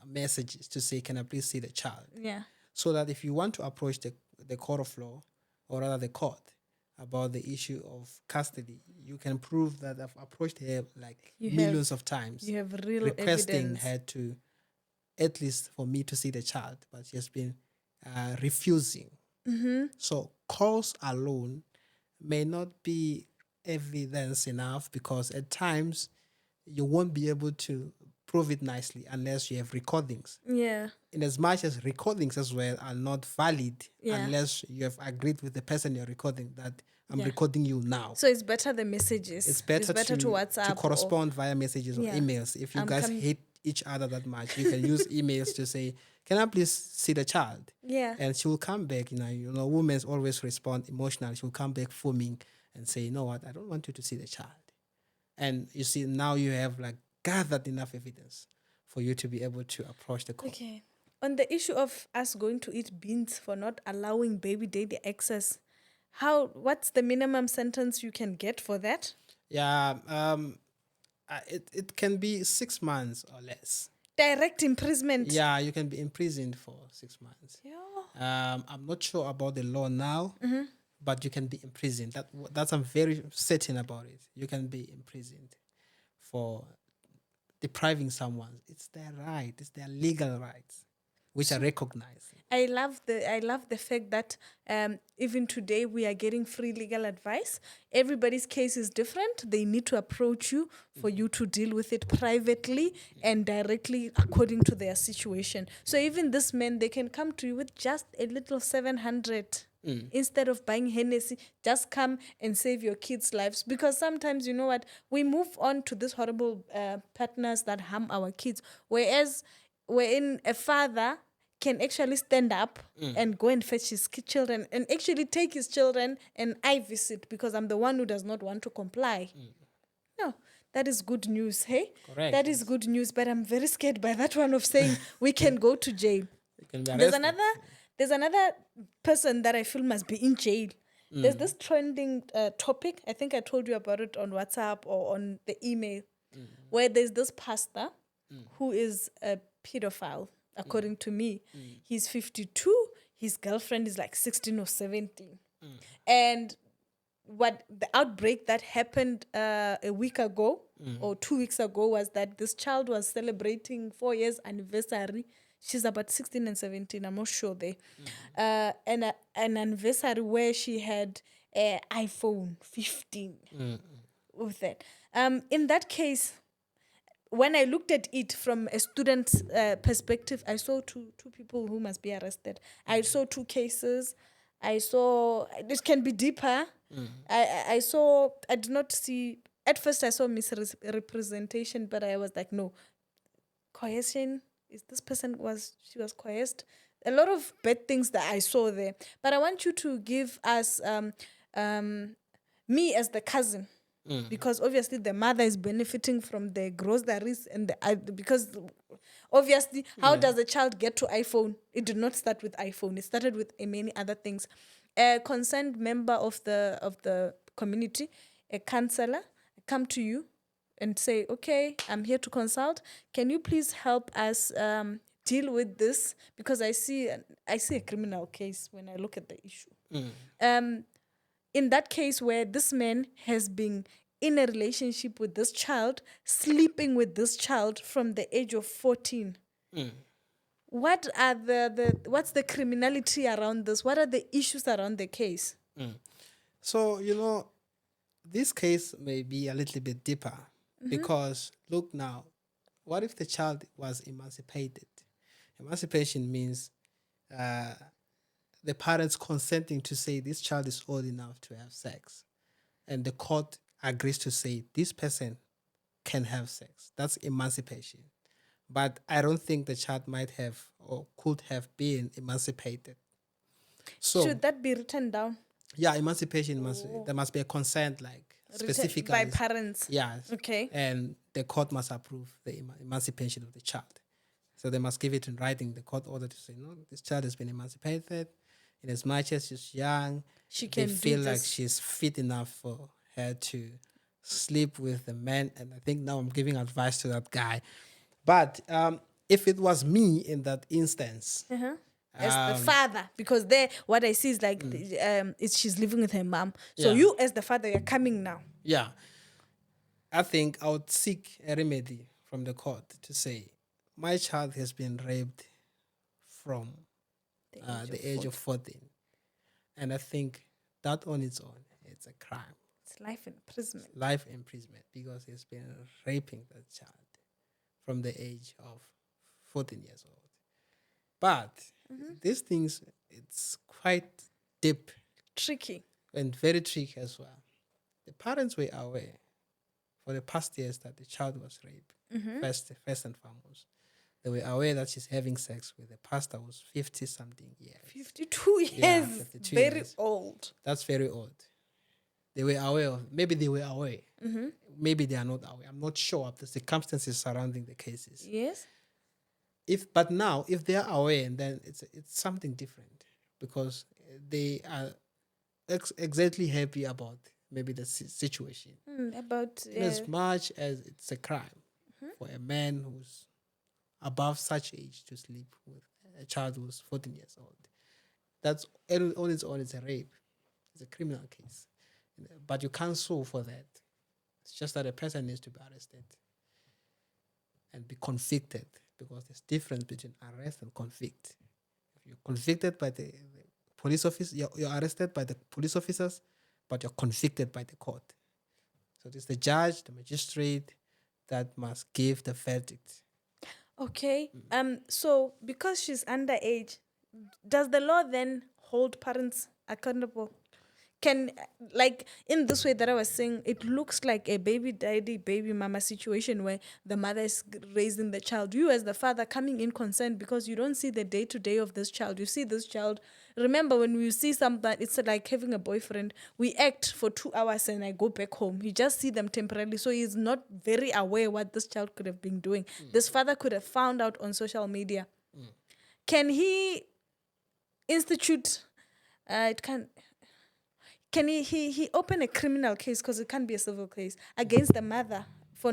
messages to say, can I please see the child? Yeah. So that if you want to approach the court of law, or rather the court, about the issue of custody, you can prove that I've approached her like millions of times. You have real requesting evidence. her to, at least for me to see the child, but she has been refusing. So calls alone may not be evidence enough, because at times you won't be able to prove it nicely unless you have recordings. Yeah. In as much as recordings as well are not valid unless you have agreed with the person you're recording that I'm recording you now. So it's better the messages. It's better to WhatsApp. To correspond via messages or emails. If you guys hate each other that much, you can use emails to say, can I please see the child? Yeah. And she will come back, you know, women always respond emotionally. She will come back foaming and say, you know what, I don't want you to see the child. And you see, now you have like gathered enough evidence for you to be able to approach the court. Okay. On the issue of us going to eat beans for not allowing baby daddy access, what's the minimum sentence you can get for that? Yeah, it can be 6 months or less. Direct imprisonment. Yeah, you can be imprisoned for 6 months. Yeah. I'm not sure about the law now, but you can be imprisoned. That's I'm very certain about it. You can be imprisoned for depriving someone. It's their right. It's their legal rights, which are recognized. I love the fact that even today we are getting free legal advice. Everybody's case is different. They need to approach you for you to deal with it privately and directly according to their situation. So even this man, they can come to you with just a little 700. Instead of buying Hennessy, just come and save your kids' lives. Because sometimes, you know what, we move on to these horrible partners that harm our kids. Whereas wherein a father can actually stand up and go and fetch his children and actually take his children and I visit because I'm the one who does not want to comply. No, that is good news, hey? Correct. That is good news, but I'm very scared by that one of saying we can go to jail. You can be arrested. There's another person that I feel must be in jail. There's this trending topic. I think I told you about it on WhatsApp or on the email, where there's this pastor who is a pedophile, according to me. He's 52. His girlfriend is like 16 or 17. And what the outbreak that happened a week ago or 2 weeks ago was that this child was celebrating 4 years anniversary. She's about 16 and 17. I'm not sure there. And an anniversary where she had an iPhone 15 with that. In that case, when I looked at it from a student's perspective, I saw two people who must be arrested. I saw 2 cases. I saw, this can be deeper. I did not see, at first I saw misrepresentation, but I was like, no, coercion. Is this person she was coerced? A lot of bad things that I saw there. But I want you to give us me as the cousin, because obviously the mother is benefiting from the groceries and because obviously how does a child get to iPhone? It did not start with iPhone. It started with many other things. A concerned member of the community, a counselor, come to you and say, okay, I'm here to consult. Can you please help us deal with this? Because I see a criminal case when I look at the issue. In that case where this man has been in a relationship with this child, sleeping with this child from the age of 14. What are what's the criminality around this? What are the issues around the case? So, this case may be a little bit deeper. Because look now, what if the child was emancipated? Emancipation means the parents consenting to say this child is old enough to have sex, and the court agrees to say this person can have sex. That's emancipation. But I don't think the child might have or could have been emancipated. So Should that be written down? yeah, emancipation there must be a consent, like specifically By parents. yeah. Okay. And the court must approve the emancipation of the child. So they must give it in writing, the court order to say, no, this child has been emancipated. In as much as she's young, She they can feel do like this. she's fit enough for her to sleep with the man. And I think now I'm giving advice to that guy. But if it was me in that instance, As the father, because there, what I see is like, is she's living with her mom. So Yeah. you, as the father, you're coming now. yeah, I think I would seek a remedy from the court to say, my child has been raped from the age of 14. And I think that on its own, it's a crime. It's life imprisonment. Life imprisonment, because he's been raping that child from the age of 14 years old. But these things, it's quite deep Tricky. and very tricky as well. The parents were aware for the past years that the child was raped, first and foremost. They were aware that she's having sex with a pastor who's 50-something years. 52 years. Yeah, 52 Very years. old. That's very old. They were aware of, maybe they were aware. Maybe they are not aware. I'm not sure of the circumstances surrounding the cases. Yes. But now, if they are aware, then it's something different, because they are exactly happy about maybe the situation. In as much as it's a crime for a man who's above such age to sleep with a child who's 14 years old. That's on its own, it's a rape. It's a criminal case. But you can't sue for that. It's just that a person needs to be arrested and be convicted, because there's difference between arrest and convict. If you're convicted by the police officer, you're arrested by the police officers, but you're convicted by the court. So it's the judge, the magistrate, that must give the verdict. Okay. So because she's underage, does the law then hold parents accountable? Can, like, in this way that I was saying, it looks like a baby daddy, baby mama situation where the mother is raising the child. You as the father coming in concerned, because you don't see the day-to-day of this child. You see this child. Remember, when we see something, it's like having a boyfriend. We act for 2 hours and I go back home. You just see them temporarily. So he's not very aware what this child could have been doing. This father could have found out on social media. Can he institute, can he open a criminal case, because it can't be a civil case, against the mother for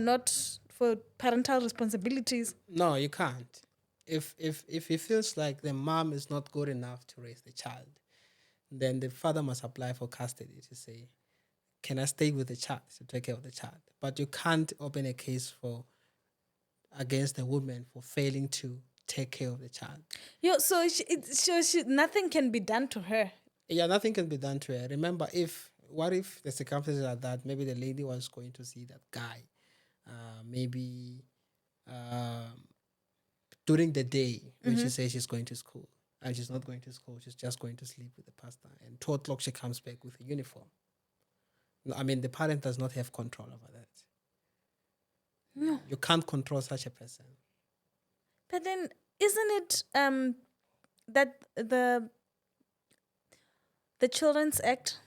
parental responsibilities? No, you can't. If he feels like the mom is not good enough to raise the child, then the father must apply for custody to say, can I stay with the child to take care of the child? But you can't open a case against the woman for failing to take care of the child. So nothing can be done to her. Yeah, nothing can be done to her. Remember, what if the circumstances are that maybe the lady was going to see that guy, maybe during the day when she says she's going to school, and she's not going to school, she's just going to sleep with the pastor, and 2 o'clock she comes back with a uniform. No, I mean, the parent does not have control over that. No. You can't control such a person. But then, isn't it that the Children's Act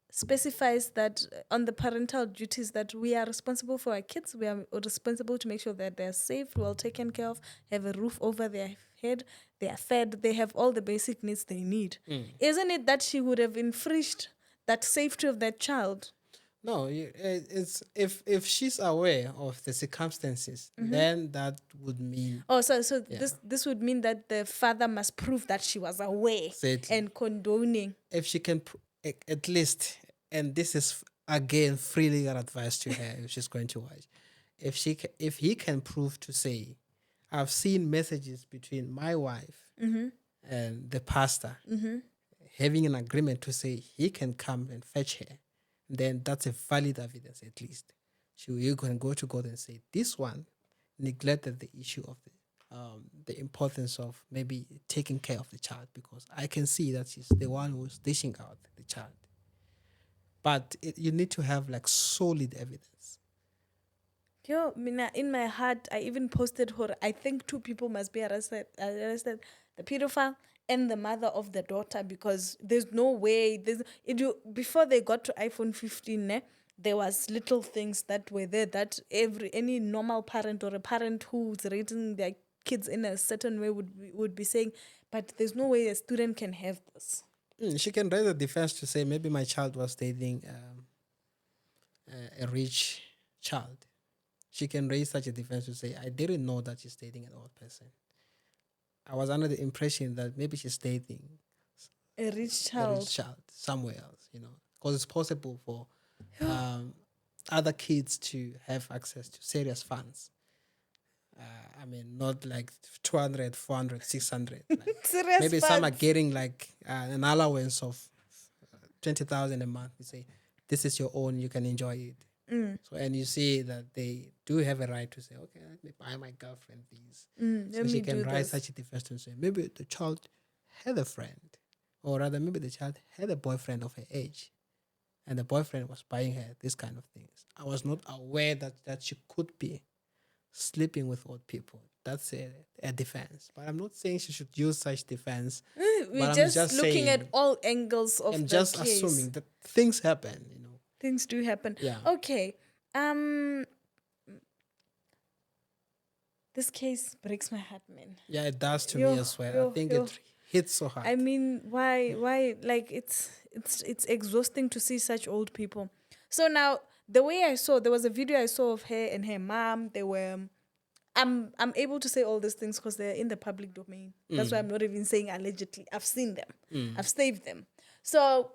specifies that on the parental duties that we are responsible for our kids, we are responsible to make sure that they're safe, well taken care of, have a roof over their head, they are fed, they have all the basic needs they need. Isn't it that she would have infringed that safety of that child? No, it's if she's aware of the circumstances, then that would mean. So this would mean that the father must prove that she was aware and condoning. If she can, at least, and this is again free legal advice to her if she's going to watch. If he can prove to say, I've seen messages between my wife and the pastor, having an agreement to say he can come and fetch her, then that's a valid evidence at least. You can go to God and say, this one neglected the issue the importance of maybe taking care of the child, because I can see that she's the one who's dishing out the child. But you need to have like solid evidence. Yo, Mina, in my heart, I even posted her. I think 2 people must be arrested, the pedophile and the mother of the daughter, because there's no way. Before they got to iPhone 15, there was little things that were there that any normal parent or a parent who's raising their kids in a certain way would be saying, but there's no way a student can have this. She can raise a defense to say maybe my child was dating a rich child. She can raise such a defense to say, I didn't know that she's dating an old person. I was under the impression that maybe she's dating A rich a child. rich child somewhere else, because it's possible for other kids to have access to serious funds. I mean, not like 200, 400, 600. Like Serious maybe some are funds. getting like an allowance of 20,000 a month. You say, this is your own, you can enjoy it. So, and you see that they do have a right to say, okay, let me buy my girlfriend these. So she can rise such a defense and say, maybe the child had a friend, or rather, maybe the child had a boyfriend of her age, and the boyfriend was buying her this kind of things. I was not aware that she could be sleeping with old people. That's a defense. But I'm not saying she should use such defense. We're But just I'm just looking saying, at all angles of I'm the just case. assuming that things happen. Things do happen. Yeah. Okay. This case breaks my heart, man. Yeah, it does to Yo, me as well. yo, I think yo. it hits so hard. I mean, why? Like, it's exhausting to see such old people. So now, the way I saw, there was a video I saw of her and her mom. They were, I'm able to say all these things because they're in the public domain. That's why I'm not even saying allegedly. I've seen them. I've saved them. So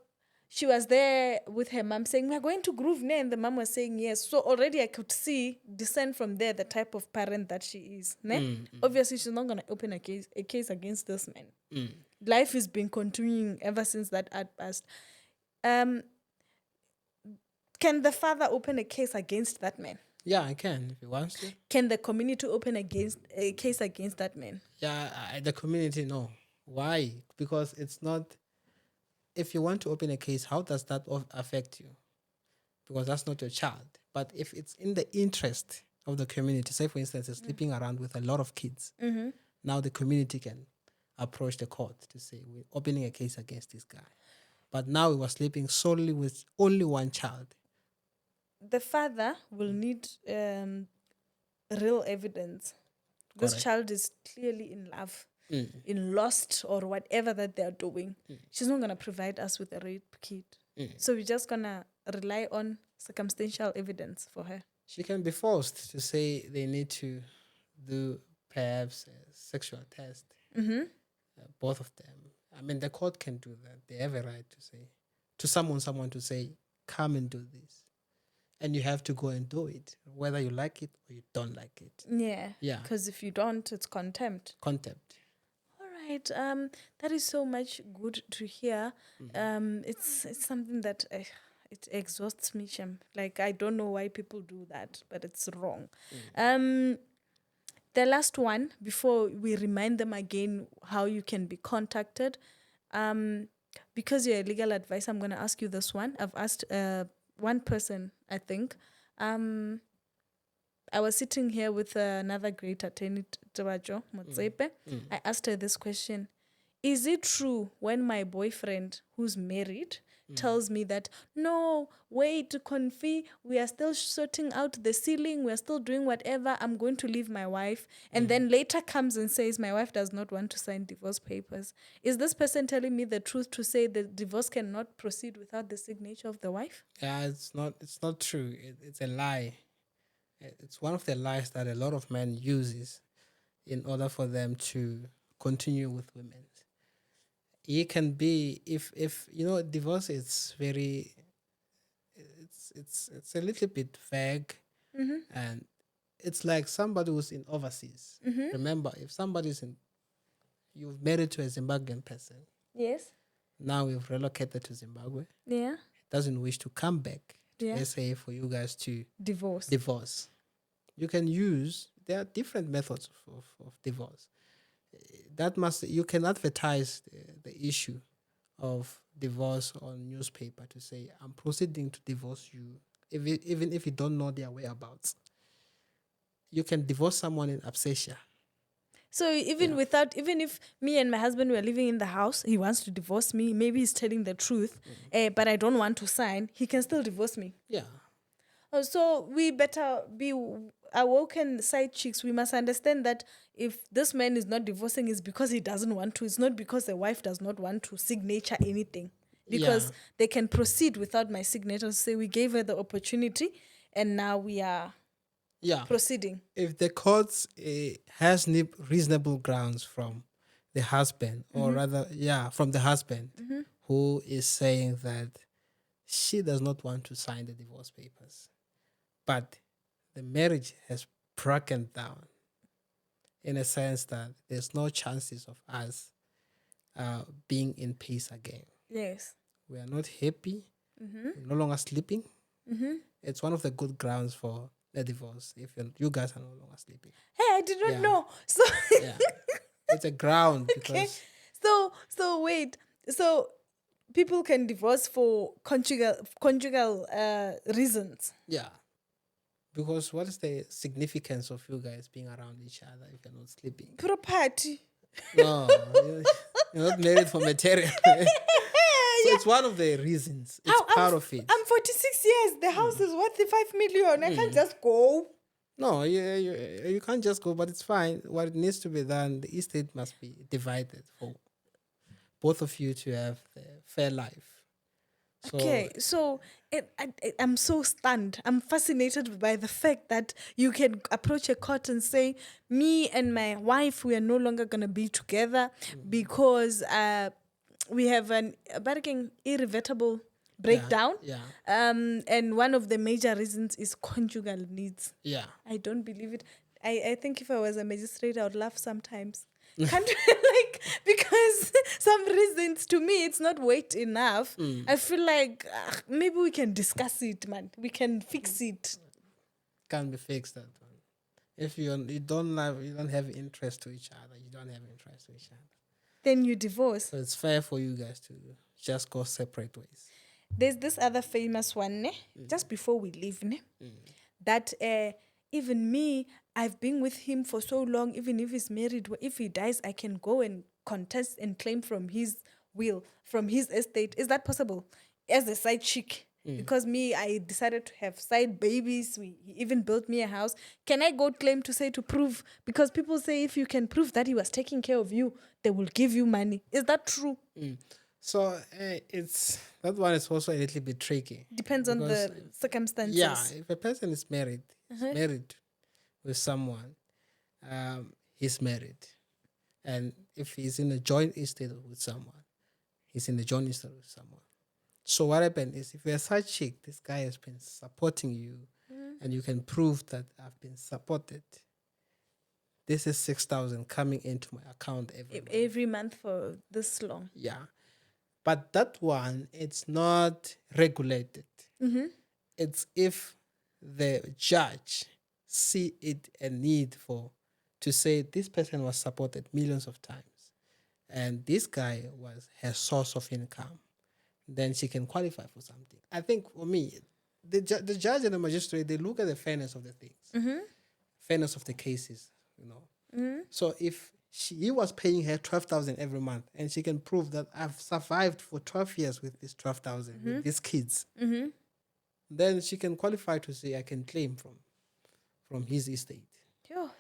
she was there with her mom saying, we're going to Groove Ne, and the mom was saying yes. So already I could see descend from there the type of parent that she is. Ne? Obviously, she's not going to open a case against this man. Life has been continuing ever since that ad passed. Can the father open a case against that man? Yeah, I can if he wants to. Can the community open a case against that man? Yeah, the community, no. Why? Because it's not. If you want to open a case, how does that affect you? Because that's not your child. But if it's in the interest of the community, say for instance, you're sleeping around with a lot of kids, now the community can approach the court to say, we're opening a case against this guy. But now we were sleeping solely with only one child. The father will need real evidence. This Correct. child is clearly in love, in lust, or whatever that they're doing. She's not going to provide us with a rape kit. So we're just going to rely on circumstantial evidence for her. She can be forced to say they need to do perhaps a sexual test. Both of them. I mean, the court can do that. They have a right to say to someone to say, come and do this. And you have to go and do it, whether you like it or you don't like it. Yeah. Yeah. Because if you don't, it's contempt. Contempt. All right. That is so much good to hear. It's something that it exhausts me, Shem. Like, I don't know why people do that, but it's wrong. The last one, before we remind them again how you can be contacted, because you're a legal advisor, I'm going to ask you this one. I've asked one person, I think. I was sitting here with another great attorney, Tawajo Motsepe. I asked her this question. Is it true when my boyfriend, who's married, tells me that, no, wait, Confi, we are still sorting out the ceiling, we are still doing whatever, I'm going to leave my wife, and then later comes and says my wife does not want to sign divorce papers? Is this person telling me the truth to say the divorce cannot proceed without the signature of the wife? Yeah, it's not true. It's a lie. It's one of the lies that a lot of men uses in order for them to continue with women. It can be if divorce is very it's a little bit vague, and it's like somebody who's in overseas. Remember, if somebody's you've married to a Zimbabwean person, Yes. now we've relocated to Zimbabwe, Yeah. doesn't wish to come back to Yeah. SA for you guys to Divorce. divorce. You can use there are different methods of divorce. You can advertise the issue of divorce on newspaper to say, I'm proceeding to divorce you, even if you don't know their whereabouts. You can divorce someone in absentia. So even if me and my husband were living in the house, he wants to divorce me. Maybe he's telling the truth, but I don't want to sign. He can still divorce me. Yeah. Oh, so we better be awoken side chicks. We must understand that if this man is not divorcing, it's because he doesn't want to. It's not because the wife does not want to signature anything. Because they can proceed without my signature. Say we gave her the opportunity, and now we are proceeding. If the court has reasonable grounds from the husband, or rather, from the husband, who is saying that she does not want to sign the divorce papers, but the marriage has broken down in a sense that there's no chances of us being in peace again. Yes. We are not happy. We're no longer sleeping. It's one of the good grounds for a divorce if you guys are no longer sleeping. Hey, I did not know. So it's a ground because so wait. So people can divorce for conjugal reasons. Yeah. Because what is the significance of you guys being around each other if you're not sleeping? Property. No, you're not married for material. So it's one of the reasons. It's part of it. I'm 46 years. The house is worth 5 million. I can't just go. No, you can't just go, but it's fine. What needs to be done, the estate must be divided for both of you to have the fair life. So I'm so stunned. I'm fascinated by the fact that you can approach a court and say, me and my wife, we are no longer going to be together because we have an irreversible breakdown. And one of the major reasons is conjugal needs. Yeah. I don't believe it. I think if I was a magistrate, I would laugh sometimes. Because some reasons to me it's not weight enough. I feel like maybe we can discuss it, man. We can fix it. Can be fixed, that one. If you don't have interest to each other, you don't have interest to each other, then you divorce. So it's fair for you guys to just go separate ways. There's this other famous one, just before we leave, that even me, I've been with him for so long, even if he's married, if he dies, I can go and contest and claim from his will, from his estate. Is that possible? As a side chick. Because I decided to have side babies. He even built me a house. Can I go claim to prove? Because people say if you can prove that he was taking care of you, they will give you money. Is that true? So that one is also a little bit tricky. Depends on the circumstances. Yeah, if a person is married, married with someone, he's married. And if he's in a joint estate with someone, he's in a joint estate with someone. So what happened is if you're a side chick, this guy has been supporting you and you can prove that I've been supported. This is 6,000 coming into my account every month for this long. Yeah. But that one, it's not regulated. It's if the judge see it a need to say this person was supported millions of times and this guy was her source of income, then she can qualify for something. I think for me, the judge and the magistrate, they look at the fairness of the things, fairness of the cases, So if he was paying her 12,000 every month and she can prove that I've survived for 12 years with this 12,000, with these kids, then she can qualify to say I can claim from his estate.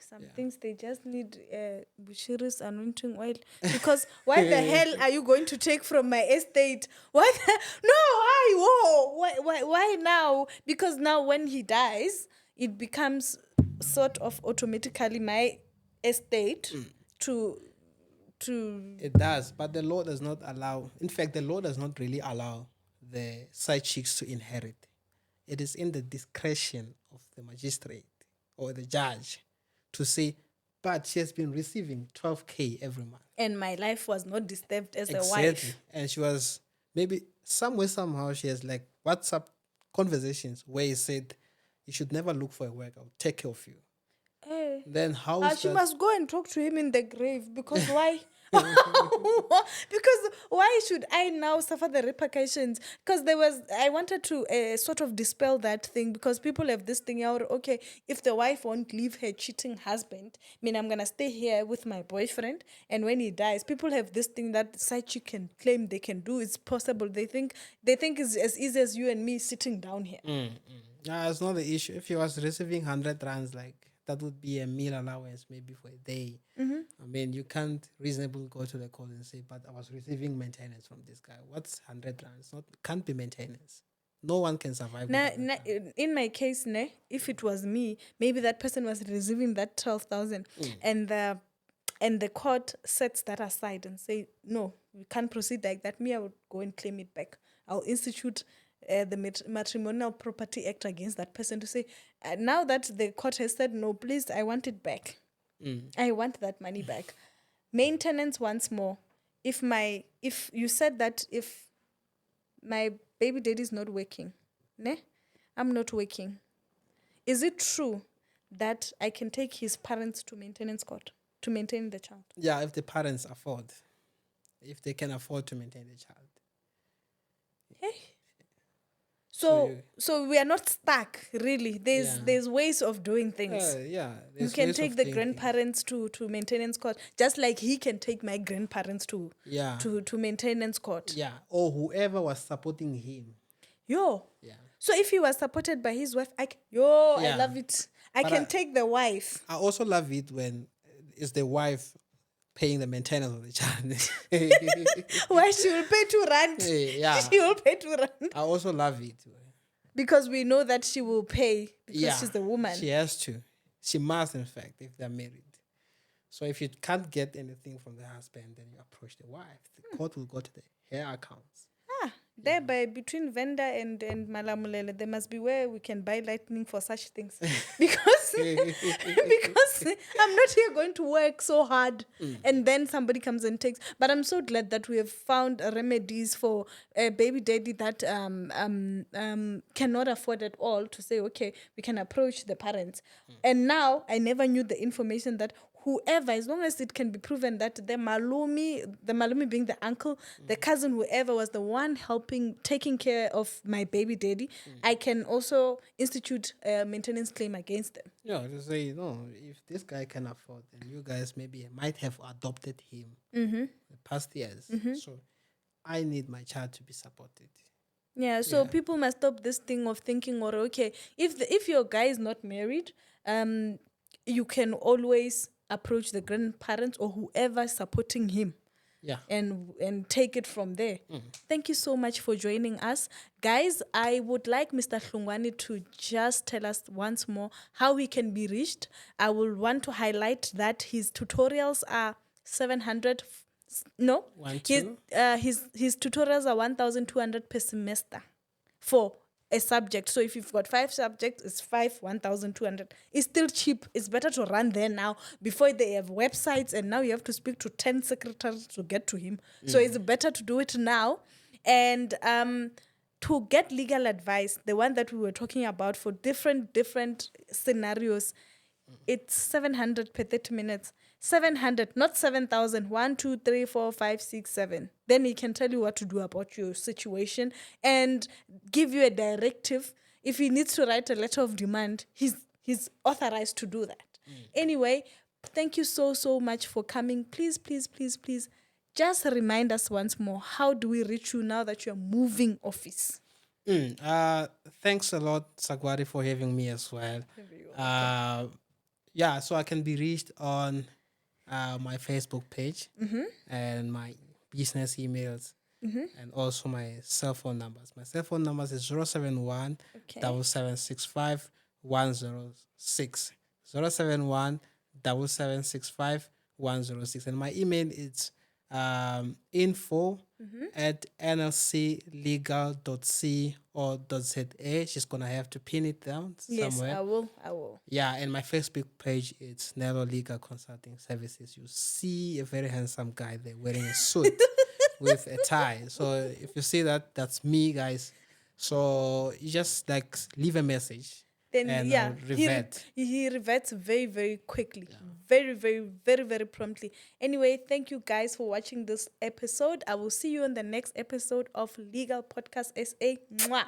Some things they just need Bushiri's anointing oil. Because why the hell are you going to take from my estate? Why now? Because now when he dies, it becomes sort of automatically my estate to It does, but the law does not allow. In fact, the law does not really allow the side chicks to inherit. It is in the discretion of the magistrate or the judge to say, but she has been receiving 12K every month. And my life was not disturbed as a wife. And she was maybe somehow she has like WhatsApp conversations where he said, you should never look for a work. I'll take care of you. Then how is She that? must go and talk to him in the grave, because why? Because why should I now suffer the repercussions? Because I wanted to sort of dispel that thing, because people have this thing out, okay, if the wife won't leave her cheating husband, I mean, I'm going to stay here with my boyfriend, and when he dies, people have this thing that side chick can claim they can do. It's possible. They think it's as easy as you and me sitting down here. Nah, it's not the issue. If you was receiving 100 rands, like that would be a meal allowance maybe for a day. I mean, you can't reasonably go to the court and say, but I was receiving maintenance from this guy. What's 100 rands? Not can't be maintenance. No one can survive. Now, with 100 rands. in my case, if it was me, maybe that person was receiving that 12,000, and the court sets that aside and say, no, we can't proceed like that. Me, I would go and claim it back. I'll institute the Matrimonial Property Act against that person to say, now that the court has said, no, please, I want it back. I want that money back. Maintenance once more. If you said that if my baby daddy is not working, I'm not working, is it true that I can take his parents to maintenance court to maintain the child? Yeah, if the parents afford, if they can afford to maintain the child. Hey. So So we are not stuck, really. There's ways of doing things. Yeah, You can take the grandparents to maintenance court, just like he can take my grandparents to maintenance court. Yeah, or whoever was supporting him. Yeah. So if he was supported by his wife, I love it. I can take the wife. I also love it when it's the wife paying the maintenance of the child. Why she will pay R2? Yeah. She will pay R2. I also love it. Because we know that she will pay because she's the woman. She has to. She must, in fact, if they're married. So if you can't get anything from the husband, then you approach the wife. The court will go to her accounts. Thereby, between vendor and Malamulele, there must be where we can buy lightning for such things. Because I'm not here going to work so hard and then somebody comes and takes. But I'm so glad that we have found remedies for a baby daddy that cannot afford at all to say, okay, we can approach the parents. And now I never knew the information that whoever, as long as it can be proven that the malumi being the uncle, the cousin, whoever was the one taking care of my baby daddy, I can also institute a maintenance claim against them. Yeah, to say, no, if this guy can afford, then you guys maybe might have adopted him the past years. So I need my child to be supported. Yeah, so people must stop this thing of thinking, or okay, if your guy is not married, you can always approach the grandparents or whoever is supporting him. Yeah. And take it from there. Thank you so much for joining us. Guys, I would like Mr. Hlungwani to just tell us once more how he can be reached. I will want to highlight that his tutorials are 700. His tutorials are 1,200 per semester for a subject. So if you've got 5 subjects, it's 1,200. It's still cheap. It's better to run there now before they have websites, and now you have to speak to 10 secretaries to get to him. So it's better to do it now. And to get legal advice, the one that we were talking about for different scenarios, it's 700 per 30 minutes. 700, not 7,000. 1, 2, 3, 4, 5, 6, 7. Then he can tell you what to do about your situation and give you a directive. If he needs to write a letter of demand, he's authorized to do that. Anyway, thank you so much for coming. Please, just remind us once more, how do we reach you now that you're moving office? Thanks a lot, Sagwari, for having me as well. So I can be reached on my Facebook page and my business emails and also my cell phone numbers. My cell phone numbers is 071 7765 106. 071 7765 106. And my email is info at nlclegal.co.za. She's gonna have to pin it down somewhere. Yes, I will. Yeah, and my Facebook page is Nelo Legal Consulting Services. You see a very handsome guy there wearing a suit with a tie. So if you see that, that's me, guys. So you just leave a message. then and yeah, I'll revert. he reverts very, very quickly. Very, very, very, very promptly. Anyway, thank you guys for watching this episode. I will see you on the next episode of Legal Podcast SA. Mwah.